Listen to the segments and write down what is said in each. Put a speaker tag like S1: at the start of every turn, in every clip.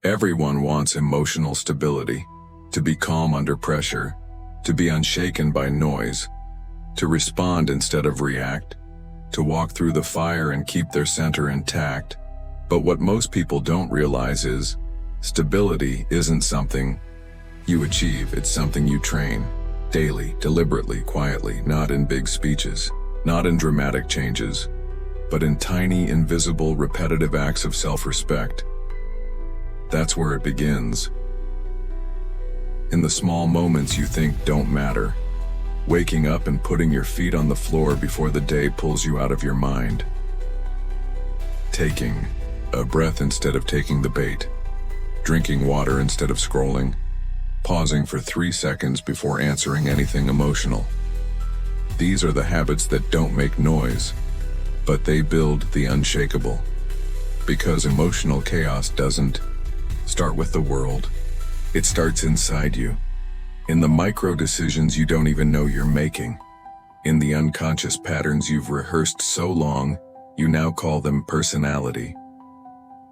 S1: Everyone wants emotional stability, to be calm under pressure, to be unshaken by noise, to respond instead of react, to walk through the fire and keep their center intact. But what most people don't realize is, stability isn't something you achieve, it's something you train, daily, deliberately, quietly, not in big speeches, not in dramatic changes, but in tiny, invisible, repetitive acts of self-respect. That's where it begins. In the small moments you think don't matter. Waking up and putting your feet on the floor before the day pulls you out of your mind. Taking a breath instead of taking the bait. Drinking water instead of scrolling. Pausing for 3 seconds before answering anything emotional. These are the habits that don't make noise, but they build the unshakable. Because emotional chaos doesn't start with the world. It starts inside you. In the micro decisions you don't even know you're making. In the unconscious patterns you've rehearsed so long, you now call them personality.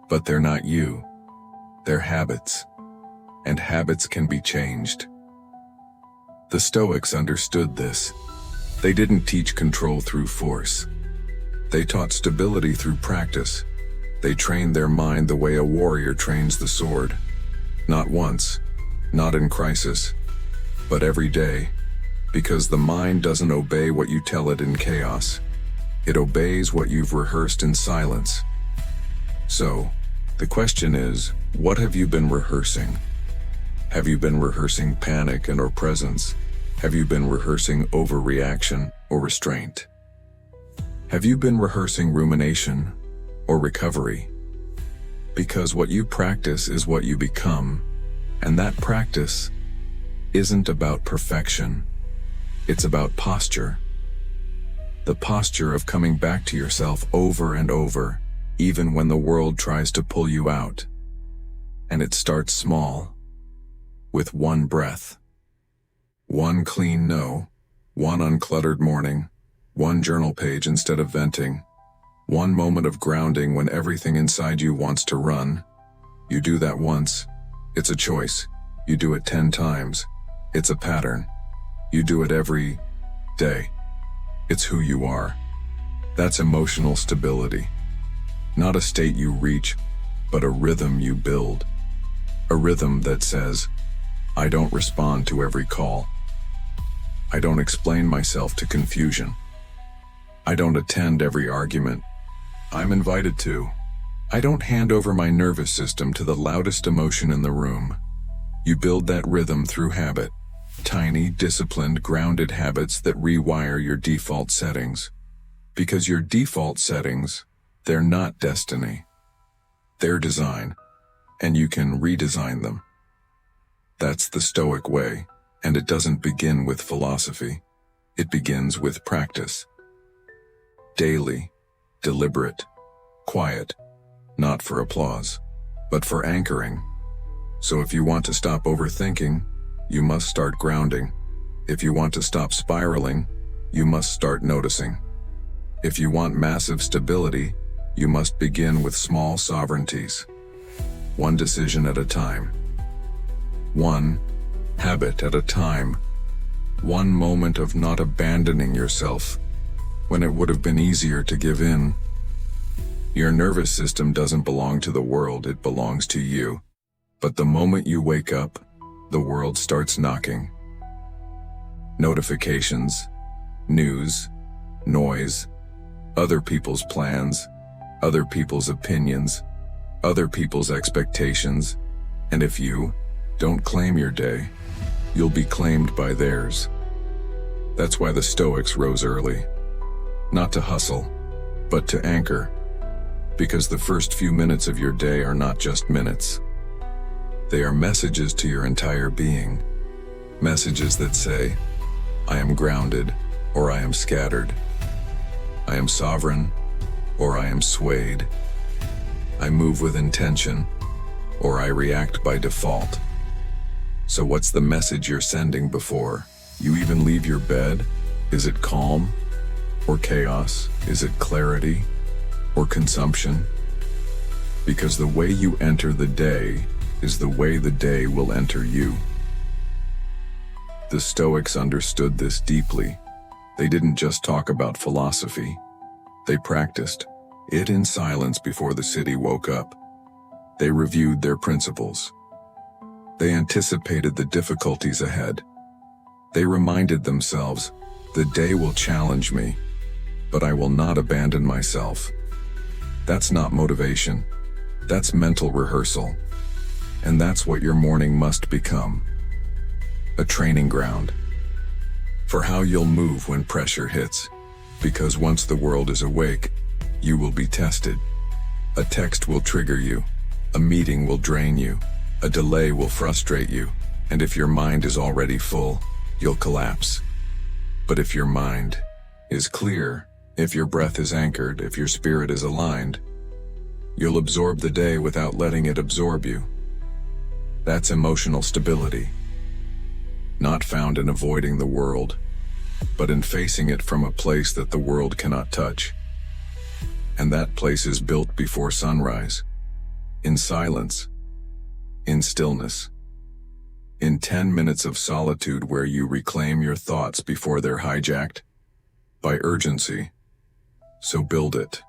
S1: But they're not you. They're habits. And habits can be changed. The Stoics understood this. They didn't teach control through force. They taught stability through practice. They trained their mind the way a warrior trains the sword. Not once, not in crisis, but every day. Because the mind doesn't obey what you tell it in chaos. It obeys what you've rehearsed in silence. So, the question is, what have you been rehearsing? Have you been rehearsing panic and or presence? Have you been rehearsing overreaction or restraint? Have you been rehearsing rumination or recovery? Because what you practice is what you become, and that practice isn't about perfection. It's about posture. The posture of coming back to yourself over and over, even when the world tries to pull you out. And it starts small, with one breath. One clean no, one uncluttered morning, one journal page instead of venting, one moment of grounding when everything inside you wants to run. You do that once. It's a choice. You do it 10 times. It's a pattern. You do it every day. It's who you are. That's emotional stability. Not a state you reach, but a rhythm you build. A rhythm that says, I don't respond to every call. I don't explain myself to confusion. I don't attend every argument I'm invited to. I don't hand over my nervous system to the loudest emotion in the room. You build that rhythm through habit. Tiny, disciplined, grounded habits that rewire your default settings. Because your default settings, they're not destiny. They're design, and you can redesign them. That's the Stoic way, and it doesn't begin with philosophy. It begins with practice. Daily, deliberate, quiet, not for applause, but for anchoring. So if you want to stop overthinking, you must start grounding. If you want to stop spiraling, you must start noticing. If you want massive stability, you must begin with small sovereignties. One decision at a time. One habit at a time. One moment of not abandoning yourself when it would have been easier to give in. Your nervous system doesn't belong to the world, it belongs to you. But the moment you wake up, the world starts knocking. Notifications, news, noise, other people's plans, other people's opinions, other people's expectations, and if you don't claim your day, you'll be claimed by theirs. That's why the Stoics rose early. Not to hustle, but to anchor. Because the first few minutes of your day are not just minutes. They are messages to your entire being. Messages that say, I am grounded, or I am scattered. I am sovereign, or I am swayed. I move with intention, or I react by default. So what's the message you're sending before you even leave your bed? Is it calm or chaos? Is it clarity or consumption? Because the way you enter the day is the way the day will enter you. The Stoics understood this deeply. They didn't just talk about philosophy. They practiced it in silence before the city woke up. They reviewed their principles. They anticipated the difficulties ahead. They reminded themselves, the day will challenge me, but I will not abandon myself. That's not motivation. That's mental rehearsal. And that's what your morning must become. A training ground for how you'll move when pressure hits. Because once the world is awake, you will be tested. A text will trigger you. A meeting will drain you. A delay will frustrate you. And if your mind is already full, you'll collapse. But if your mind is clear, if your breath is anchored, if your spirit is aligned, you'll absorb the day without letting it absorb you. That's emotional stability. Not found in avoiding the world, but in facing it from a place that the world cannot touch. And that place is built before sunrise, in silence, in stillness, in 10 minutes of solitude where you reclaim your thoughts before they're hijacked by urgency. So build it.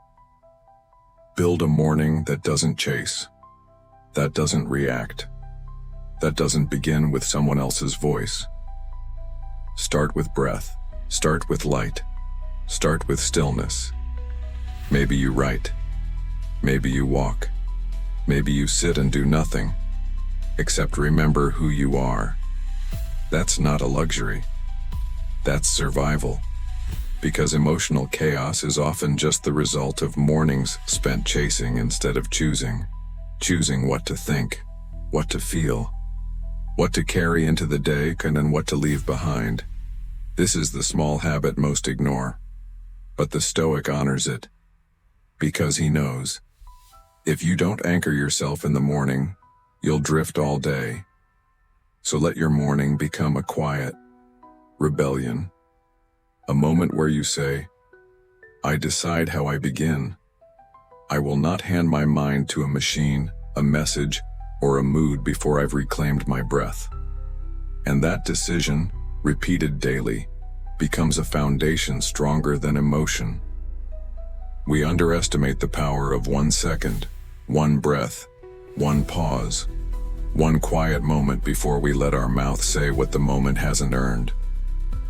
S1: Build a morning that doesn't chase, that doesn't react, that doesn't begin with someone else's voice. Start with breath. Start with light. Start with stillness. Maybe you write. Maybe you walk. Maybe you sit and do nothing, except remember who you are. That's not a luxury. That's survival. Because emotional chaos is often just the result of mornings spent chasing instead of choosing. Choosing what to think, what to feel, what to carry into the day, and then what to leave behind. This is the small habit most ignore. But the Stoic honors it. Because he knows, if you don't anchor yourself in the morning, you'll drift all day. So let your morning become a quiet rebellion. A moment where you say, I decide how I begin. I will not hand my mind to a machine, a message, or a mood before I've reclaimed my breath. And that decision, repeated daily, becomes a foundation stronger than emotion. We underestimate the power of 1 second, 1 breath, 1 pause, 1 quiet moment before we let our mouth say what the moment hasn't earned.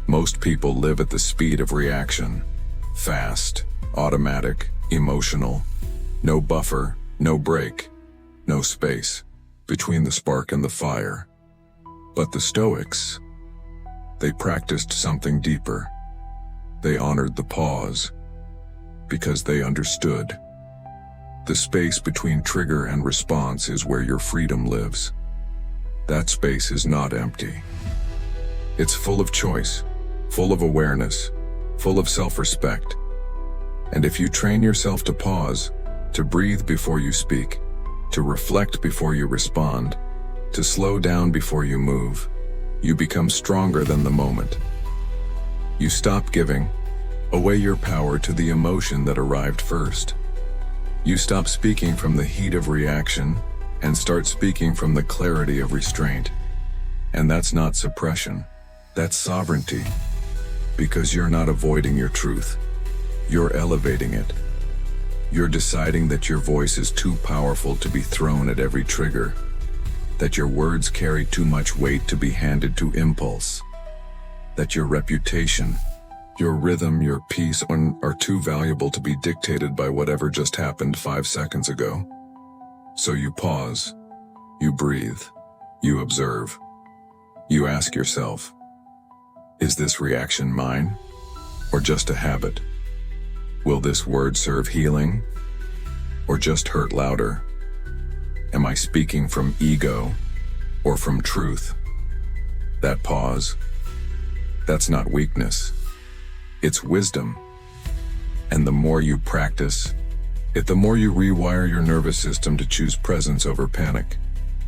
S1: Most people live at the speed of reaction. Fast, automatic, emotional. No buffer, no break, no space between the spark and the fire. But the Stoics, they practiced something deeper. They honored the pause because they understood. The space between trigger and response is where your freedom lives. That space is not empty. It's full of choice, full of awareness, full of self-respect. And if you train yourself to pause, to breathe before you speak, to reflect before you respond, to slow down before you move, you become stronger than the moment. You stop giving away your power to the emotion that arrived first. You stop speaking from the heat of reaction and start speaking from the clarity of restraint. And that's not suppression, that's sovereignty. Because you're not avoiding your truth, you're elevating it. You're deciding that your voice is too powerful to be thrown at every trigger, that your words carry too much weight to be handed to impulse, that your reputation, your rhythm, your peace are too valuable to be dictated by whatever just happened 5 seconds ago. So you pause, you breathe, you observe. You ask yourself, is this reaction mine, or just a habit? Will this word serve healing, or just hurt louder? Am I speaking from ego, or from truth? That pause, that's not weakness, it's wisdom. And the more you practice it, the more you rewire your nervous system to choose presence over panic.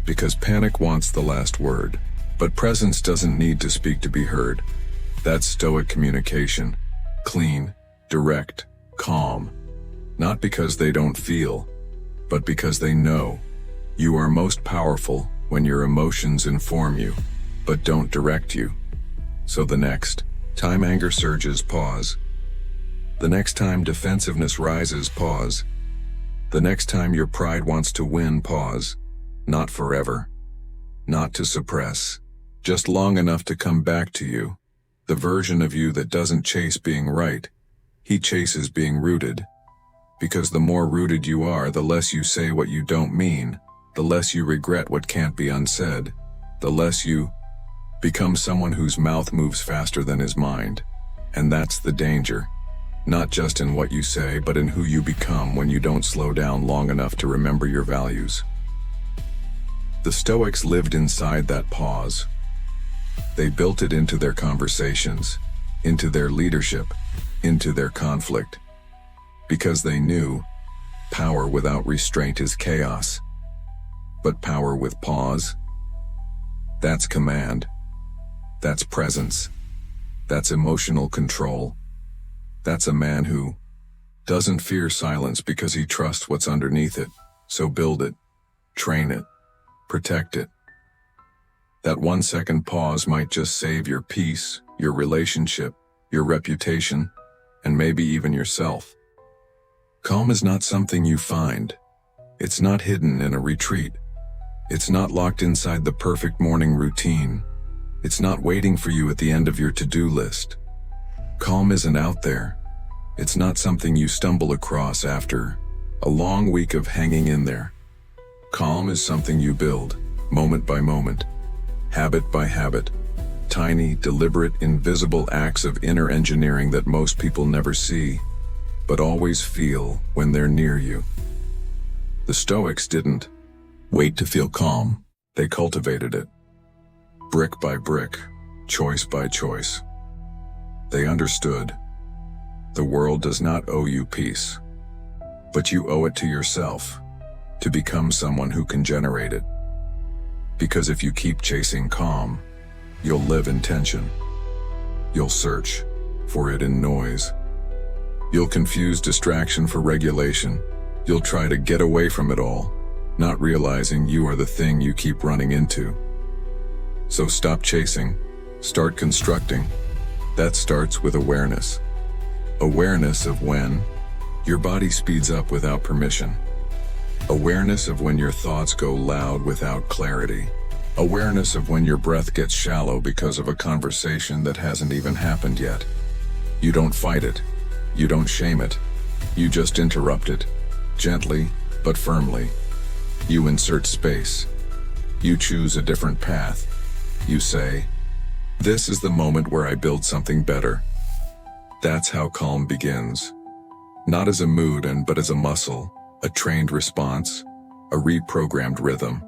S1: Because panic wants the last word, but presence doesn't need to speak to be heard. That's Stoic communication, clean, direct, calm. Not because they don't feel, but because they know. You are most powerful when your emotions inform you, but don't direct you. So the next time anger surges, pause. The next time defensiveness rises, pause. The next time your pride wants to win, pause. Not forever. Not to suppress. Just long enough to come back to you. The version of you that doesn't chase being right. He chases being rooted. Because the more rooted you are, the less you say what you don't mean. The less you regret what can't be unsaid. The less you become someone whose mouth moves faster than his mind. And that's the danger. Not just in what you say, but in who you become when you don't slow down long enough to remember your values. The Stoics lived inside that pause. They built it into their conversations, into their leadership, into their conflict. Because they knew power without restraint is chaos. But power with pause, that's command. That's presence. That's emotional control. That's a man who doesn't fear silence because he trusts what's underneath it. So build it, train it, protect it. That 1 second pause might just save your peace, your relationship, your reputation, and maybe even yourself. Calm is not something you find. It's not hidden in a retreat. It's not locked inside the perfect morning routine. It's not waiting for you at the end of your to-do list. Calm isn't out there. It's not something you stumble across after a long week of hanging in there. Calm is something you build, moment by moment, habit by habit. Tiny, deliberate, invisible acts of inner engineering that most people never see, but always feel when they're near you. The Stoics didn't wait to feel calm. They cultivated it. Brick by brick, choice by choice. They understood. The world does not owe you peace, but you owe it to yourself to become someone who can generate it. Because if you keep chasing calm, you'll live in tension. You'll search for it in noise. You'll confuse distraction for regulation. You'll try to get away from it all, not realizing you are the thing you keep running into. So stop chasing, start constructing. That starts with awareness. Awareness of when your body speeds up without permission. Awareness of when your thoughts go loud without clarity. Awareness of when your breath gets shallow because of a conversation that hasn't even happened yet. You don't fight it. You don't shame it. You just interrupt it. Gently, but firmly. You insert space. You choose a different path. You say, "This is the moment where I build something better." That's how calm begins. Not as a mood but as a muscle, a trained response, a reprogrammed rhythm,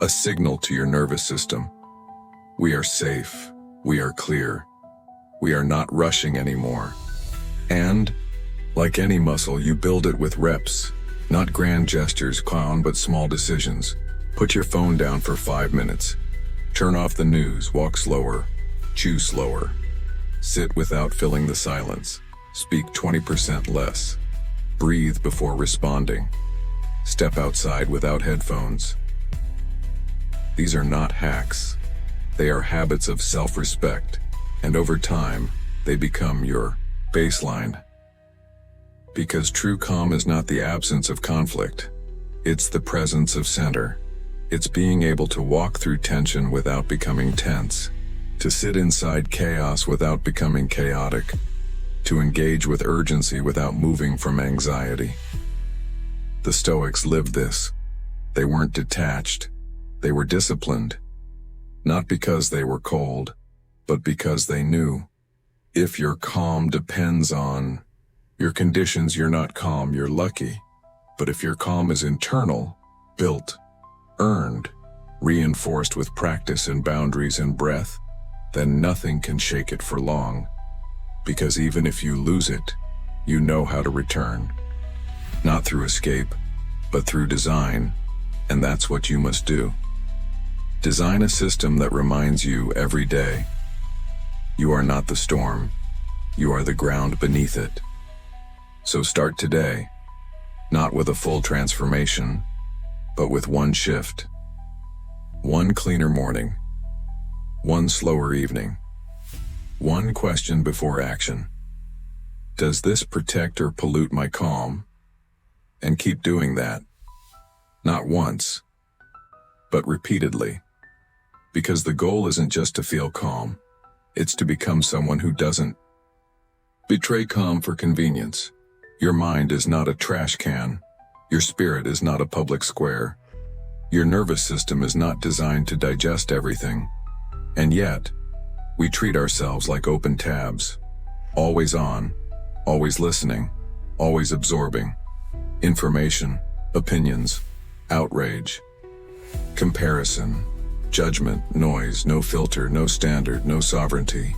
S1: a signal to your nervous system. We are safe. We are clear. We are not rushing anymore. And, like any muscle, you build it with reps, not grand gestures, calm but small decisions. Put your phone down for 5 minutes. Turn off the news, walk slower, chew slower. Sit without filling the silence. Speak 20% less. Breathe before responding. Step outside without headphones. These are not hacks. They are habits of self-respect, and over time, they become your baseline. Because true calm is not the absence of conflict. It's the presence of center. It's being able to walk through tension without becoming tense. To sit inside chaos without becoming chaotic. To engage with urgency without moving from anxiety. The Stoics lived this. They weren't detached. They were disciplined. Not because they were cold, but because they knew. If your calm depends on your conditions, you're not calm, you're lucky. But if your calm is internal, built, earned, reinforced with practice and boundaries and breath, then nothing can shake it for long. Because even if you lose it, you know how to return. Not through escape, but through design, and that's what you must do. Design a system that reminds you every day. You are not the storm. You are the ground beneath it. So start today, not with a full transformation, but with one shift. One cleaner morning. One slower evening. One question before action. Does this protect or pollute my calm? And keep doing that. Not once, but repeatedly. Because the goal isn't just to feel calm, it's to become someone who doesn't betray calm for convenience. Your mind is not a trash can. Your spirit is not a public square. Your nervous system is not designed to digest everything. And yet, we treat ourselves like open tabs. Always on, always listening, always absorbing. Information, opinions, outrage, comparison, judgment, noise, no filter, no standard, no sovereignty.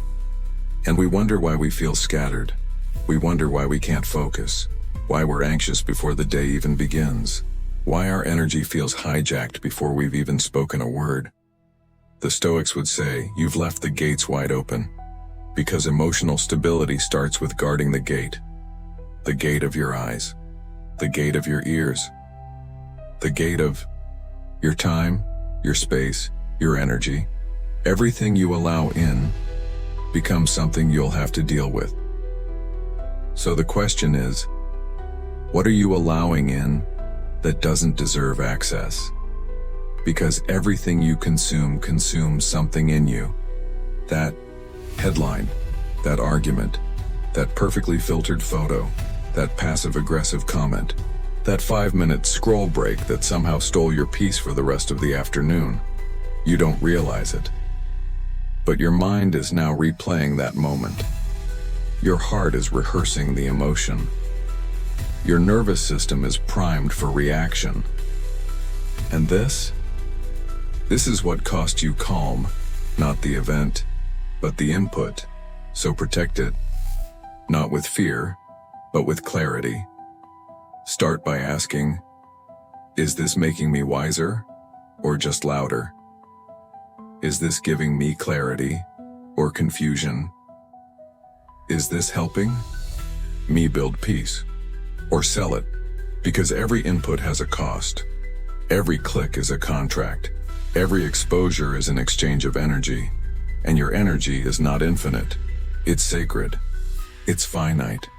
S1: And we wonder why we feel scattered. We wonder why we can't focus, why we're anxious before the day even begins, why our energy feels hijacked before we've even spoken a word. The Stoics would say, you've left the gates wide open, because emotional stability starts with guarding the gate of your eyes, the gate of your ears, the gate of your time, your space, your energy. Everything you allow in becomes something you'll have to deal with. So the question is, what are you allowing in that doesn't deserve access? Because everything you consume consumes something in you. That headline, that argument, that perfectly filtered photo, that passive-aggressive comment, that 5-minute scroll break that somehow stole your peace for the rest of the afternoon. You don't realize it. But your mind is now replaying that moment. Your heart is rehearsing the emotion. Your nervous system is primed for reaction. And this is what cost you calm, not the event, but the input. So protect it, not with fear, but with clarity. Start by asking, is this making me wiser or just louder? Is this giving me clarity or confusion? Is this helping me build peace or sell it? Because every input has a cost. Every click is a contract. Every exposure is an exchange of energy. And your energy is not infinite. It's sacred. It's finite.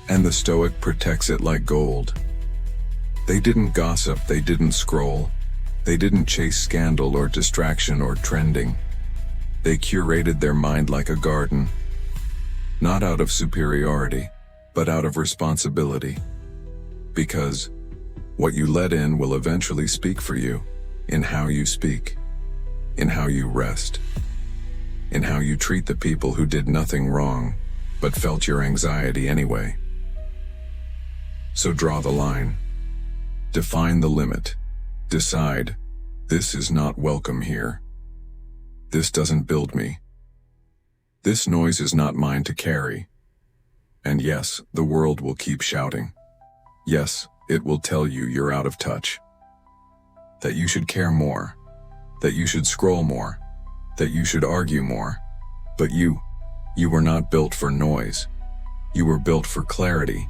S1: And the Stoic protects it like gold. They didn't gossip, they didn't scroll. They didn't chase scandal or distraction or trending. They curated their mind like a garden. Not out of superiority, but out of responsibility. Because what you let in will eventually speak for you, in how you speak, in how you rest, in how you treat the people who did nothing wrong, but felt your anxiety anyway. So draw the line. Define the limit. Decide, this is not welcome here. This doesn't build me. This noise is not mine to carry. And yes, the world will keep shouting. Yes, it will tell you you're out of touch. That you should care more. That you should scroll more. That you should argue more. But you were not built for noise. You were built for clarity.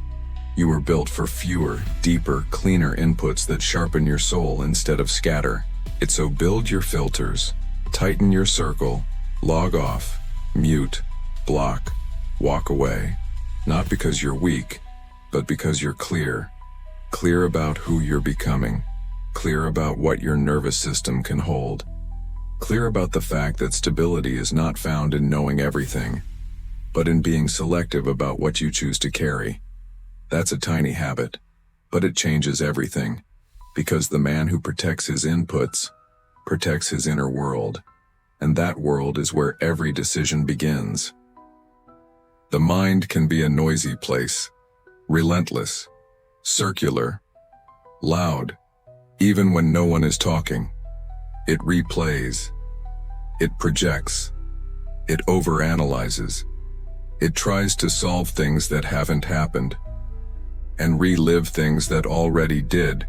S1: You were built for fewer, deeper, cleaner inputs that sharpen your soul instead of scatter. It's so build your filters, tighten your circle, log off, mute, block, walk away. Not because you're weak, but because you're clear. Clear about who you're becoming. Clear about what your nervous system can hold. Clear about the fact that stability is not found in knowing everything, but in being selective about what you choose to carry. That's a tiny habit, but it changes everything, because the man who protects his inputs protects his inner world, and that world is where every decision begins. The mind can be a noisy place, relentless, circular, loud, even when no one is talking. It replays, it projects, it overanalyzes, it tries to solve things that haven't happened, and relive things that already did.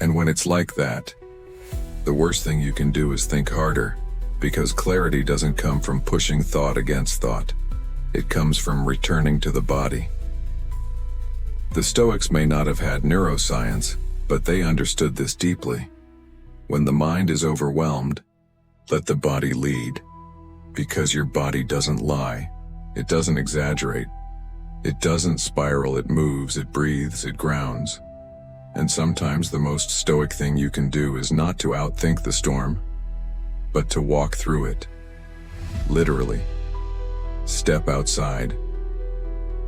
S1: And when it's like that, the worst thing you can do is think harder, because clarity doesn't come from pushing thought against thought. It comes from returning to the body. The Stoics may not have had neuroscience, But they understood this deeply. When the mind is overwhelmed, let the body lead. Because your body doesn't lie. It doesn't exaggerate. It doesn't spiral, it moves, it breathes, it grounds. And sometimes the most stoic thing you can do is not to outthink the storm, but to walk through it. Literally. Step outside.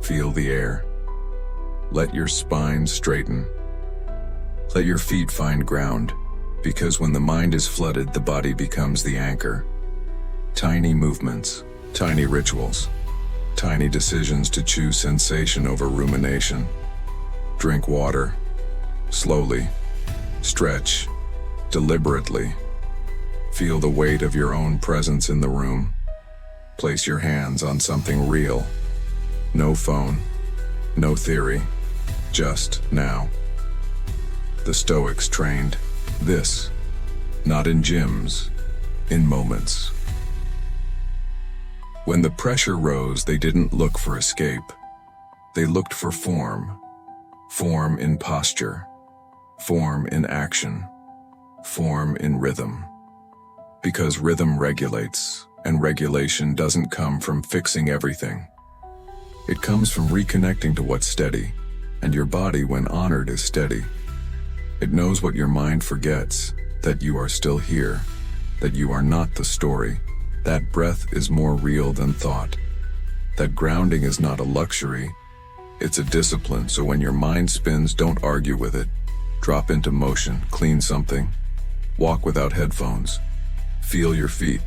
S1: Feel the air. Let your spine straighten. Let your feet find ground, because when the mind is flooded, the body becomes the anchor. Tiny movements, tiny rituals, tiny decisions to choose sensation over rumination. Drink water, slowly. Stretch, deliberately. Feel the weight of your own presence in the room. Place your hands on something real. No phone, no theory, just now. The Stoics trained this, not in gyms, in moments. When the pressure rose, they didn't look for escape. They looked for form. Form in posture. Form in action. Form in rhythm. Because rhythm regulates, and regulation doesn't come from fixing everything. It comes from reconnecting to what's steady, and your body, when honored, is steady. It knows what your mind forgets, that you are still here, that you are not the story. That breath is more real than thought. That grounding is not a luxury, it's a discipline. So when your mind spins, don't argue with it. Drop into motion, clean something. Walk without headphones. Feel your feet,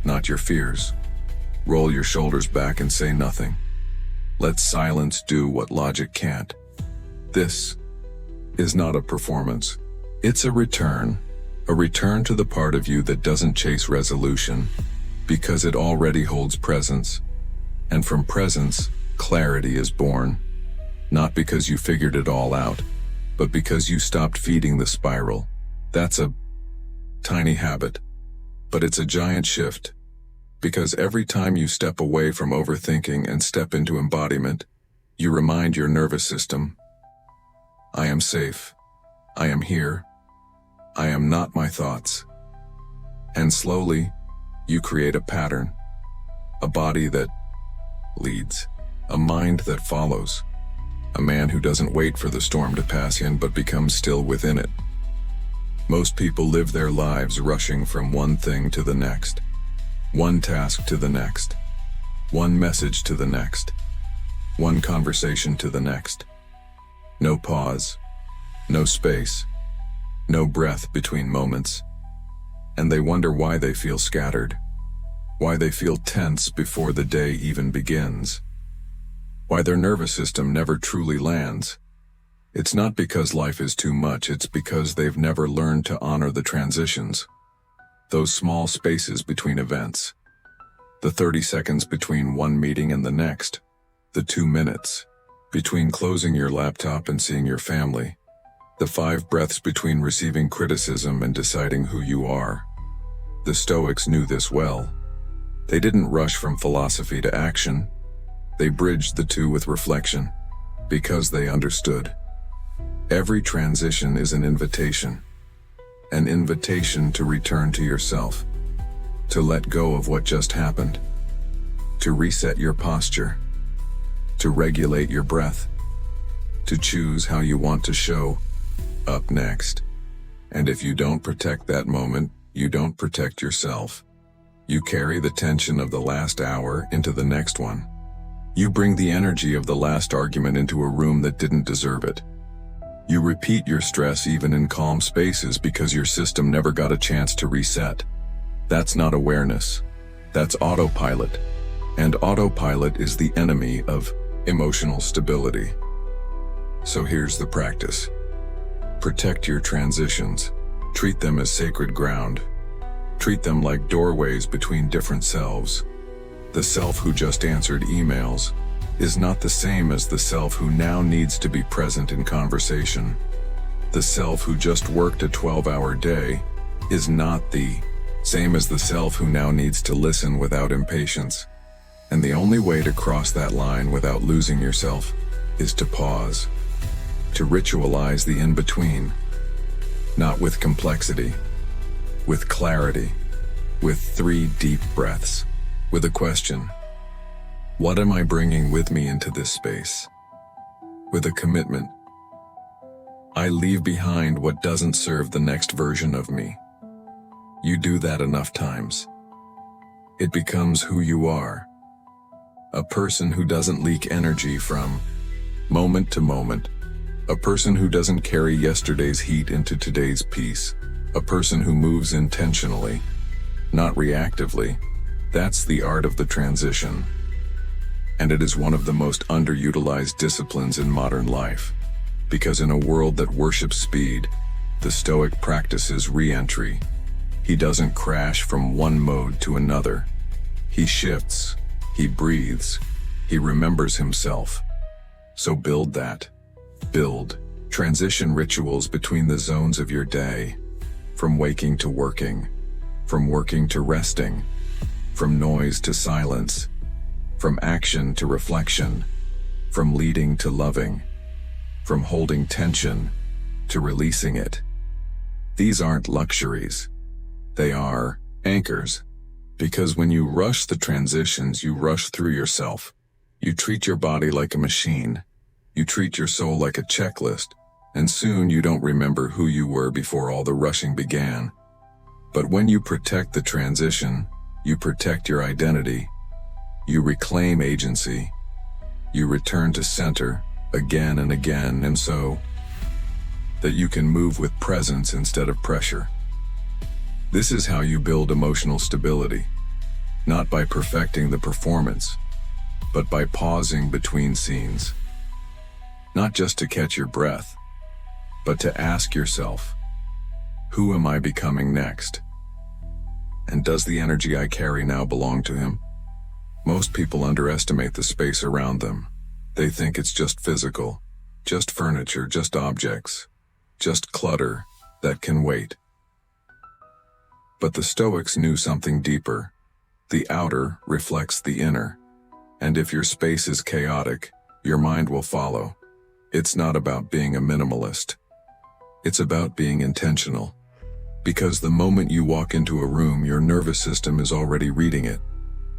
S1: not your fears. Roll your shoulders back and say nothing. Let silence do what logic can't. This is not a performance. It's a return to the part of you that doesn't chase resolution, because it already holds presence. And from presence, clarity is born. Not because you figured it all out, but because you stopped feeding the spiral. That's a tiny habit, but it's a giant shift. Because every time you step away from overthinking and step into embodiment, you remind your nervous system, I am safe. I am here. I am not my thoughts. And slowly, you create a pattern. A body that leads. A mind that follows. A man who doesn't wait for the storm to pass in but becomes still within it. Most people live their lives rushing from one thing to the next. One task to the next. One message to the next. One conversation to the next. No pause. No space. No breath between moments. And they wonder why they feel scattered. Why they feel tense before the day even begins. Why their nervous system never truly lands. It's not because life is too much, it's because they've never learned to honor the transitions. Those small spaces between events. The 30 seconds between one meeting and the next. The 2 minutes between closing your laptop and seeing your family. The 5 breaths between receiving criticism and deciding who you are. The Stoics knew this well. They didn't rush from philosophy to action. They bridged the two with reflection, because they understood. Every transition is an invitation to return to yourself, to let go of what just happened, to reset your posture, to regulate your breath, to choose how you want to show up next. And if you don't protect that moment, you don't protect yourself. You carry the tension of the last hour into the next one. You bring the energy of the last argument into a room that didn't deserve it. You repeat your stress even in calm spaces because your system never got a chance to reset. That's not awareness. That's autopilot. And autopilot is the enemy of emotional stability. So here's the practice. Protect your transitions. Treat them as sacred ground. Treat them like doorways between different selves. The self who just answered emails is not the same as the self who now needs to be present in conversation. The self who just worked a 12-hour day is not the same as the self who now needs to listen without impatience. And the only way to cross that line without losing yourself is to pause, to ritualize the in-between. Not with complexity, with clarity, with 3 deep breaths, with a question. What am I bringing with me into this space? With a commitment. I leave behind what doesn't serve the next version of me. You do that enough times. It becomes who you are. A person who doesn't leak energy from moment to moment. A person who doesn't carry yesterday's heat into today's peace. A person who moves intentionally, not reactively. That's the art of the transition. And it is one of the most underutilized disciplines in modern life. Because in a world that worships speed, the Stoic practices re-entry. He doesn't crash from one mode to another. He shifts, he breathes, he remembers himself. So build that. Build transition rituals between the zones of your day, from waking to working, from working to resting, from noise to silence, from action to reflection, from leading to loving, from holding tension to releasing it. These aren't luxuries. They are anchors. Because when you rush the transitions, you rush through yourself. You treat your body like a machine. You treat your soul like a checklist, and soon you don't remember who you were before all the rushing began. But when you protect the transition, you protect your identity. You reclaim agency. You return to center again and again, and so that you can move with presence instead of pressure. This is how you build emotional stability, not by perfecting the performance, but by pausing between scenes. Not just to catch your breath, but to ask yourself, who am I becoming next? And does the energy I carry now belong to him? Most people underestimate the space around them. They think it's just physical, just furniture, just objects, just clutter that can wait. But the Stoics knew something deeper. The outer reflects the inner. And if your space is chaotic, your mind will follow. It's not about being a minimalist. It's about being intentional. Because the moment you walk into a room, your nervous system is already reading it.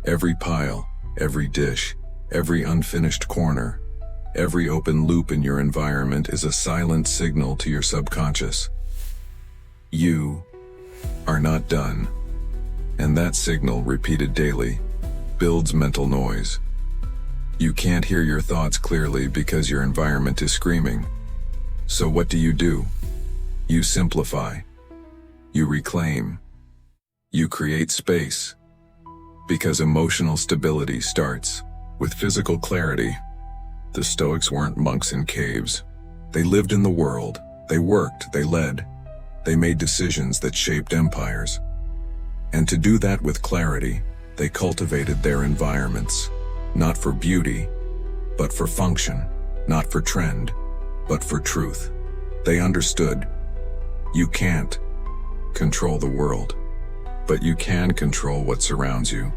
S1: Every pile, every dish, every unfinished corner, every open loop in your environment is a silent signal to your subconscious. You are not done. And that signal, repeated daily, builds mental noise. You can't hear your thoughts clearly because your environment is screaming. So what do? You simplify. You reclaim. You create space. Because emotional stability starts with physical clarity. The Stoics weren't monks in caves. They lived in the world. They worked, they led. They made decisions that shaped empires. And to do that with clarity, they cultivated their environments, not for beauty, but for function, not for trend, but for truth. They understood, you can't control the world, but you can control what surrounds you.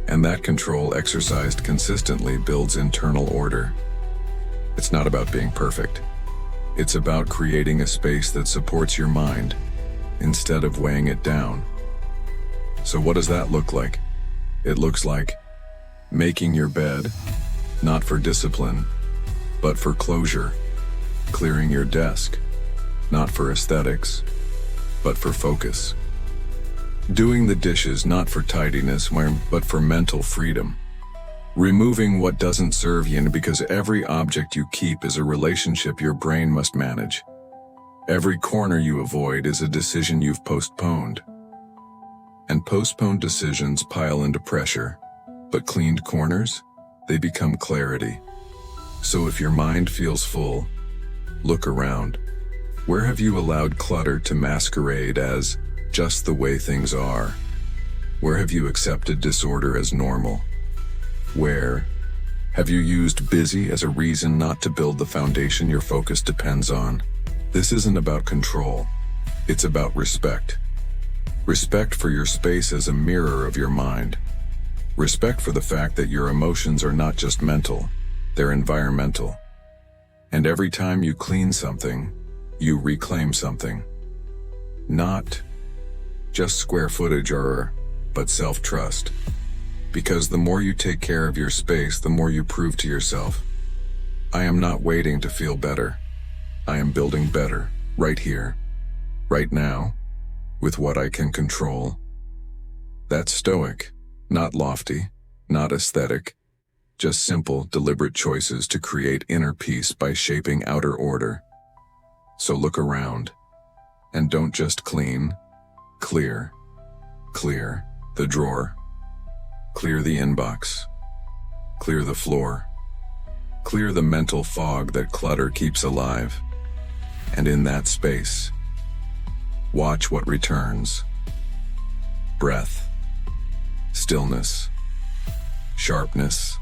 S1: And that control exercised consistently builds internal order. It's not about being perfect. It's about creating a space that supports your mind, instead of weighing it down. So what does that look like? It looks like making your bed, not for discipline, but for closure. Clearing your desk, not for aesthetics, but for focus. Doing the dishes not for tidiness, but for mental freedom. Removing what doesn't serve you, because every object you keep is a relationship your brain must manage. Every corner you avoid is a decision you've postponed. And postponed decisions pile into pressure, but cleaned corners, they become clarity. So if your mind feels full, look around. Where have you allowed clutter to masquerade as just the way things are? Where have you accepted disorder as normal? Where have you used busy as a reason not to build the foundation your focus depends on? This isn't about control. It's about respect. Respect for your space as a mirror of your mind. Respect for the fact that your emotions are not just mental, they're environmental. And every time you clean something, you reclaim something. Not just square footage but self-trust. Because the more you take care of your space, the more you prove to yourself, I am not waiting to feel better. I am building better, right here, right now, with what I can control. That's Stoic, not lofty, not aesthetic, just simple, deliberate choices to create inner peace by shaping outer order. So look around, and don't just clean, clear the drawer, clear the inbox, clear the floor, clear the mental fog that clutter keeps alive. And in that space, watch what returns. Breath, stillness, sharpness,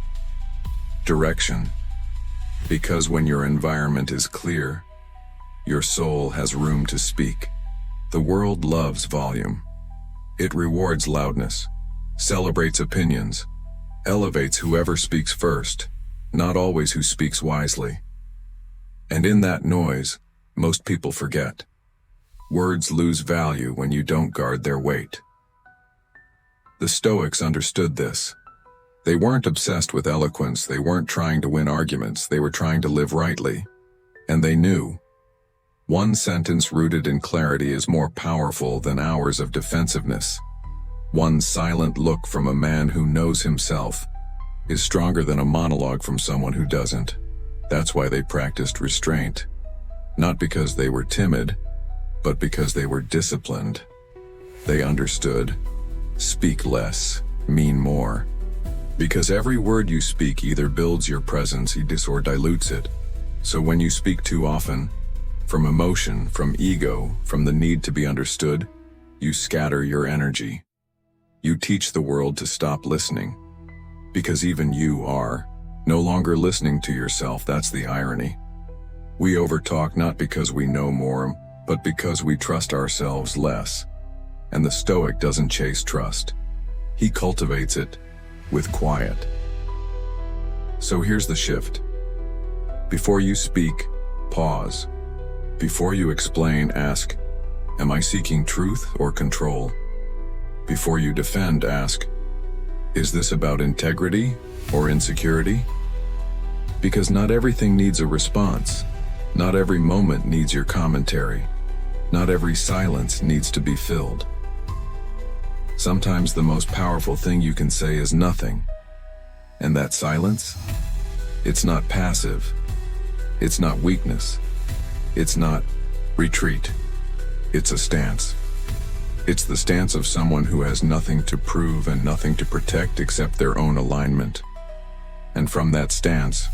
S1: direction. Because when your environment is clear, your soul has room to speak. The world loves volume. It rewards loudness, celebrates opinions, elevates whoever speaks first, not always who speaks wisely. And in that noise, most people forget. Words lose value when you don't guard their weight. The Stoics understood this. They weren't obsessed with eloquence, they weren't trying to win arguments, they were trying to live rightly. And they knew, one sentence rooted in clarity is more powerful than hours of defensiveness. One silent look from a man who knows himself is stronger than a monologue from someone who doesn't. That's why they practiced restraint. Not because they were timid, but because they were disciplined. They understood, speak less, mean more. Because every word you speak either builds your presence or dilutes it. So when you speak too often, from emotion, from ego, from the need to be understood, you scatter your energy. You teach the world to stop listening. Because even you are no longer listening to yourself. That's the irony. We overtalk not because we know more, but because we trust ourselves less. And the Stoic doesn't chase trust. He cultivates it with quiet. So here's the shift. Before you speak, pause. Before you explain, ask, am I seeking truth or control? Before you defend, ask, is this about integrity or insecurity? Because not everything needs a response. Not every moment needs your commentary. Not every silence needs to be filled. Sometimes the most powerful thing you can say is nothing. And that silence? It's not passive. It's not weakness. It's not retreat. It's a stance. It's the stance of someone who has nothing to prove and nothing to protect except their own alignment. And from that stance,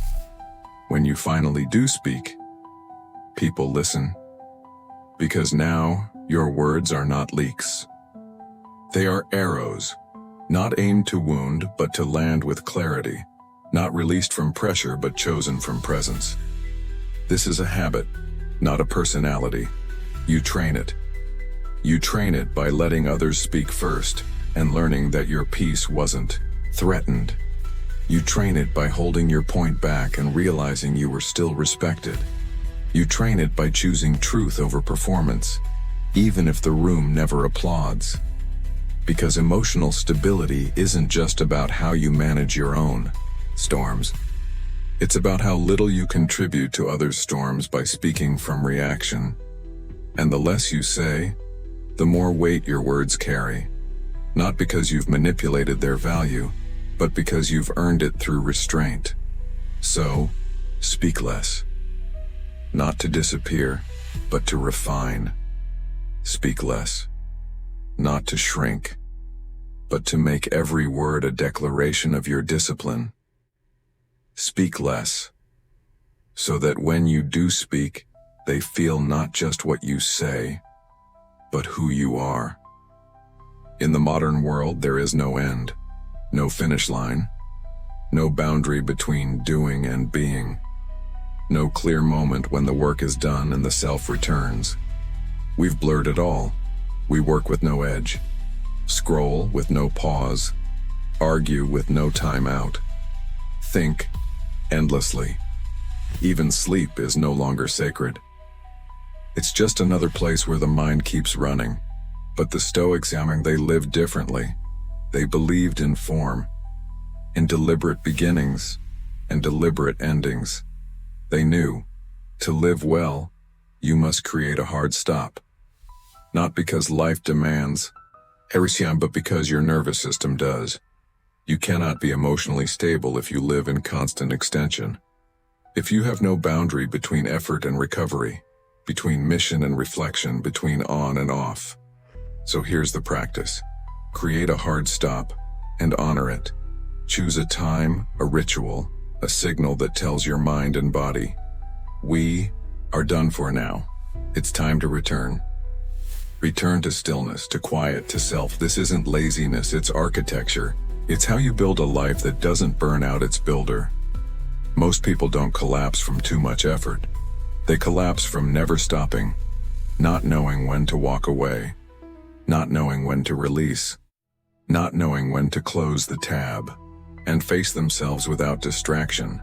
S1: when you finally do speak, people listen. Because now, your words are not leaks. They are arrows, not aimed to wound, but to land with clarity, not released from pressure, but chosen from presence. This is a habit, not a personality. You train it. You train it by letting others speak first and learning that your peace wasn't threatened. You train it by holding your point back and realizing you were still respected. You train it by choosing truth over performance, even if the room never applauds. Because emotional stability isn't just about how you manage your own storms. It's about how little you contribute to others' storms by speaking from reaction. And the less you say, the more weight your words carry. Not because you've manipulated their value, but because you've earned it through restraint. So, speak less. Not to disappear, but to refine. Speak less. Not to shrink, but to make every word a declaration of your discipline. Speak less, so that when you do speak, they feel not just what you say, but who you are. In the modern world, there is no end, no finish line, no boundary between doing and being, no clear moment when the work is done and the self returns. We've blurred it all. We work with no edge, scroll with no pause, argue with no time out, think endlessly. Even sleep is no longer sacred. It's just another place where the mind keeps running. But the Stoics, they lived differently. They believed in form, in deliberate beginnings and deliberate endings. They knew, to live well, you must create a hard stop. Not because life demands, but because your nervous system does. You cannot be emotionally stable if you live in constant extension. If you have no boundary between effort and recovery, between mission and reflection, between on and off. So here's the practice. Create a hard stop and honor it. Choose a time, a ritual, a signal that tells your mind and body, we are done for now. It's time to return. Return to stillness, to quiet, to self. This isn't laziness, it's architecture. It's how you build a life that doesn't burn out its builder. Most people don't collapse from too much effort. They collapse from never stopping, not knowing when to walk away, not knowing when to release, not knowing when to close the tab, and face themselves without distraction.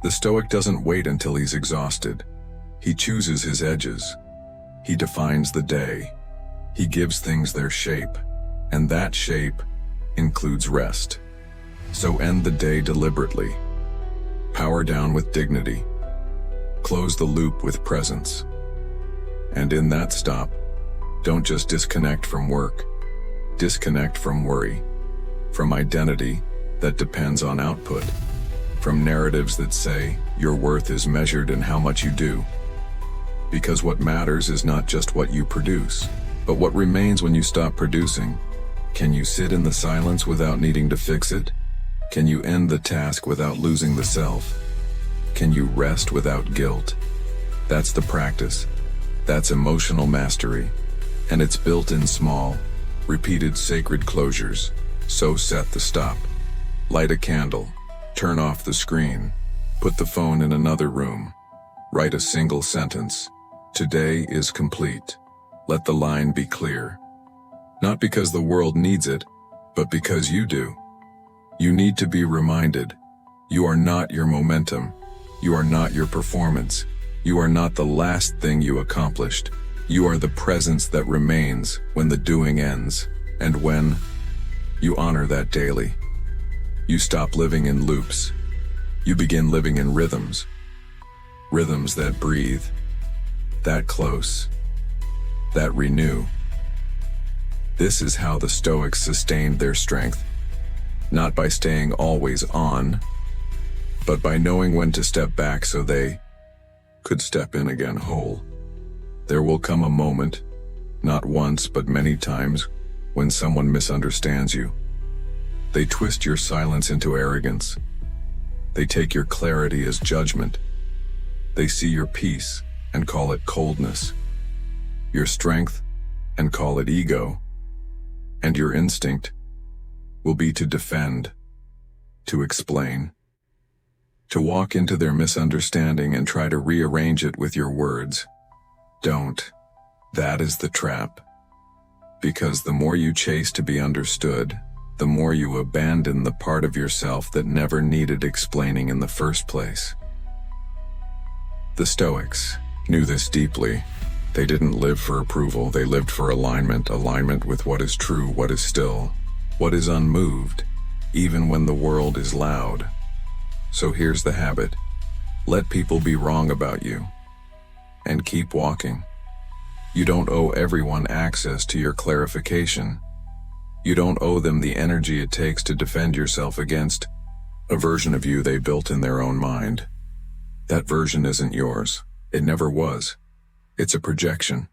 S1: The Stoic doesn't wait until he's exhausted. He chooses his edges. He defines the day. He gives things their shape, and that shape includes rest. So end the day deliberately. Power down with dignity. Close the loop with presence. And in that stop, don't just disconnect from work. Disconnect from worry, from identity that depends on output, from narratives that say your worth is measured in how much you do. Because what matters is not just what you produce, but what remains when you stop producing. Can you sit in the silence without needing to fix it? Can you end the task without losing the self? Can you rest without guilt? That's the practice. That's emotional mastery. And it's built in small, repeated sacred closures. So set the stop. Light a candle. Turn off the screen. Put the phone in another room. Write a single sentence. Today is complete. Let the line be clear. Not because the world needs it, but because you do. You need to be reminded. You are not your momentum. You are not your performance. You are not the last thing you accomplished. You are the presence that remains when the doing ends. And when you honor that daily, you stop living in loops. You begin living in rhythms. Rhythms that breathe, that close, that renew. This is how the Stoics sustained their strength. Not by staying always on, but by knowing when to step back so they could step in again whole. There will come a moment, not once but many times, when someone misunderstands you. They twist your silence into arrogance. They take your clarity as judgment. They see your peace and call it coldness, your strength and call it ego, and your instinct will be to defend, to explain, to walk into their misunderstanding and try to rearrange it with your words. Don't. That is the trap. Because the more you chase to be understood, the more you abandon the part of yourself that never needed explaining in the first place. The Stoics knew this deeply. They didn't live for approval, they lived for alignment with what is true, what is still, what is unmoved, even when the world is loud. So here's the habit. Let people be wrong about you, and keep walking. You don't owe everyone access to your clarification. You don't owe them the energy it takes to defend yourself against a version of you they built in their own mind. That version isn't yours. It never was. It's a projection,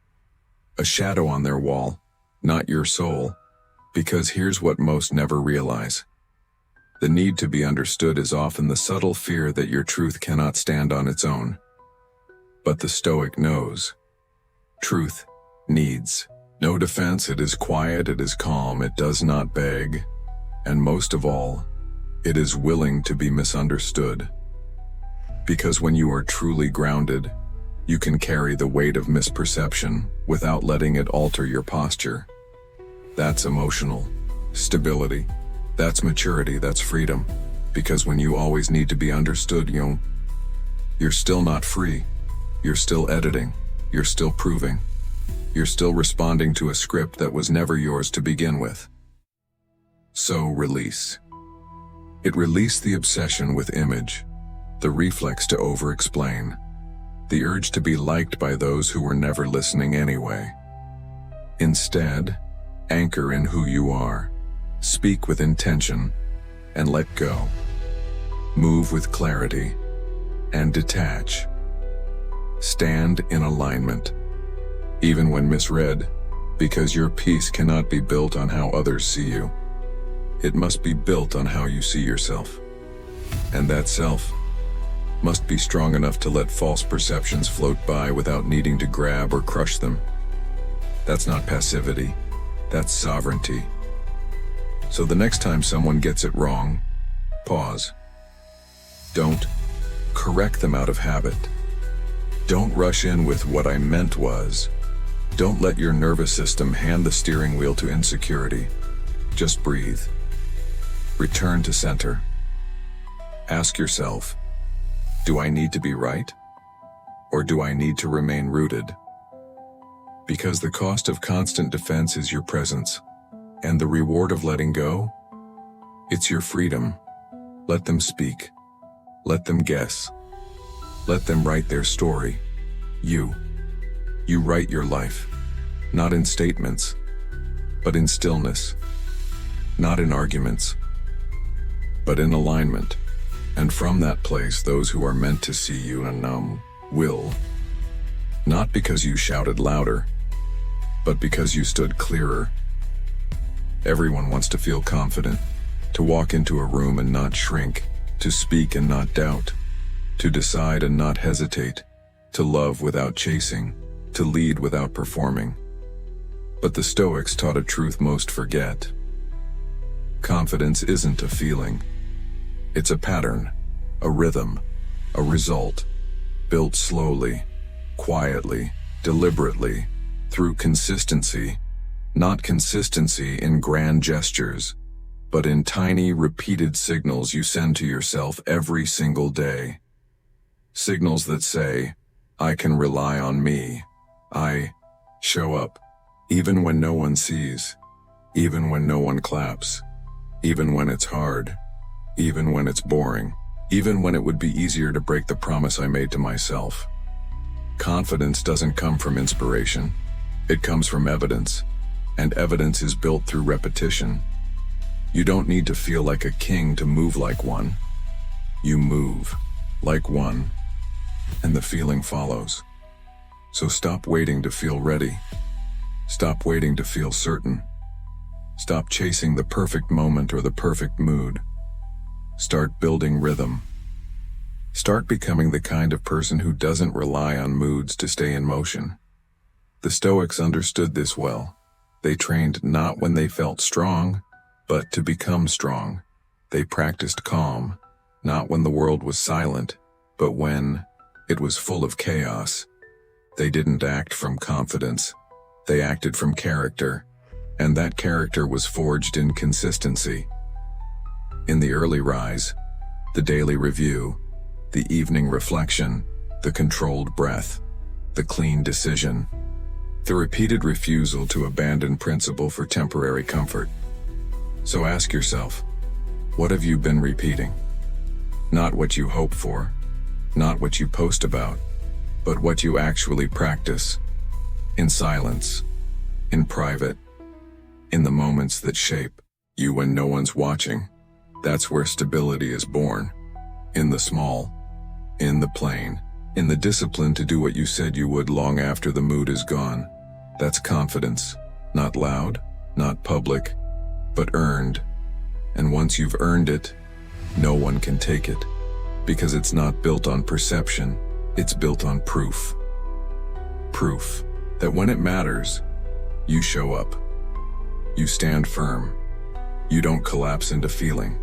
S1: a shadow on their wall, not your soul. Because here's what most never realize. The need to be understood is often the subtle fear that your truth cannot stand on its own. But the Stoic knows. Truth needs no defense. It is quiet, it is calm, it does not beg, and most of all, it is willing to be misunderstood. Because when you are truly grounded, you can carry the weight of misperception without letting it alter your posture. That's emotional stability. That's maturity, that's freedom. Because when you always need to be understood, you're still not free. You're still editing. You're still proving. You're still responding to a script that was never yours to begin with. So release. It released the obsession with image, the reflex to over-explain, the urge to be liked by those who were never listening anyway. Instead, anchor in who you are, speak with intention, and let go. Move with clarity, and detach. Stand in alignment, even when misread, because your peace cannot be built on how others see you. It must be built on how you see yourself. And that self must be strong enough to let false perceptions float by without needing to grab or crush them. That's not passivity, that's sovereignty. So the next time someone gets it wrong, pause. Don't correct them out of habit. Don't rush in with "what I meant was." Don't let your nervous system hand the steering wheel to insecurity. Just breathe. Return to center. Ask yourself, do I need to be right? Or do I need to remain rooted? Because the cost of constant defense is your presence, and the reward of letting go, it's your freedom. Let them speak. Let them guess. Let them write their story. You write your life, not in statements, but in stillness, not in arguments, but in alignment. And from that place, those who are meant to see you and will, not because you shouted louder, but because you stood clearer. Everyone wants to feel confident, to walk into a room and not shrink, to speak and not doubt, to decide and not hesitate, to love without chasing, to lead without performing. But the Stoics taught a truth most forget. Confidence isn't a feeling. It's a pattern, a rhythm, a result, built slowly, quietly, deliberately, through consistency, not consistency in grand gestures, but in tiny, repeated signals you send to yourself every single day. Signals that say, I can rely on me. I show up, even when no one sees, even when no one claps, even when it's hard, even when it's boring, even when it would be easier to break the promise I made to myself. Confidence doesn't come from inspiration. It comes from evidence, and evidence is built through repetition. You don't need to feel like a king to move like one. You move like one, and the feeling follows. So stop waiting to feel ready. Stop waiting to feel certain. Stop chasing the perfect moment or the perfect mood. Start building rhythm. Start becoming the kind of person who doesn't rely on moods to stay in motion. The Stoics understood this well. They trained not when they felt strong, but to become strong. They practiced calm, not when the world was silent, but when it was full of chaos. They didn't act from confidence. They acted from character, and that character was forged in consistency. In the early rise, the daily review, the evening reflection, the controlled breath, the clean decision, the repeated refusal to abandon principle for temporary comfort. So ask yourself, what have you been repeating? Not what you hope for, not what you post about, but what you actually practice, in silence, in private, in the moments that shape you when no one's watching. That's where stability is born, in the small, in the plain, in the discipline to do what you said you would long after the mood is gone. That's confidence, not loud, not public, but earned. And once you've earned it, no one can take it, because it's not built on perception, it's built on proof. Proof that when it matters, you show up. You stand firm. You don't collapse into feeling.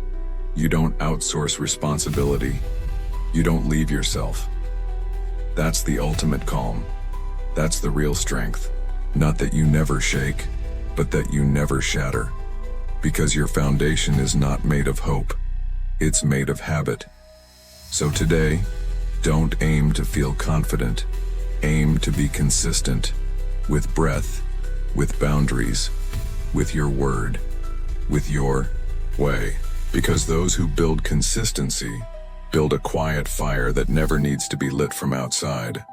S1: You don't outsource responsibility. You don't leave yourself. That's the ultimate calm. That's the real strength. Not that you never shake, but that you never shatter. Because your foundation is not made of hope. It's made of habit. So today, don't aim to feel confident. Aim to be consistent, with breath, with boundaries, with your word, with your way. Because those who build consistency build a quiet fire that never needs to be lit from outside.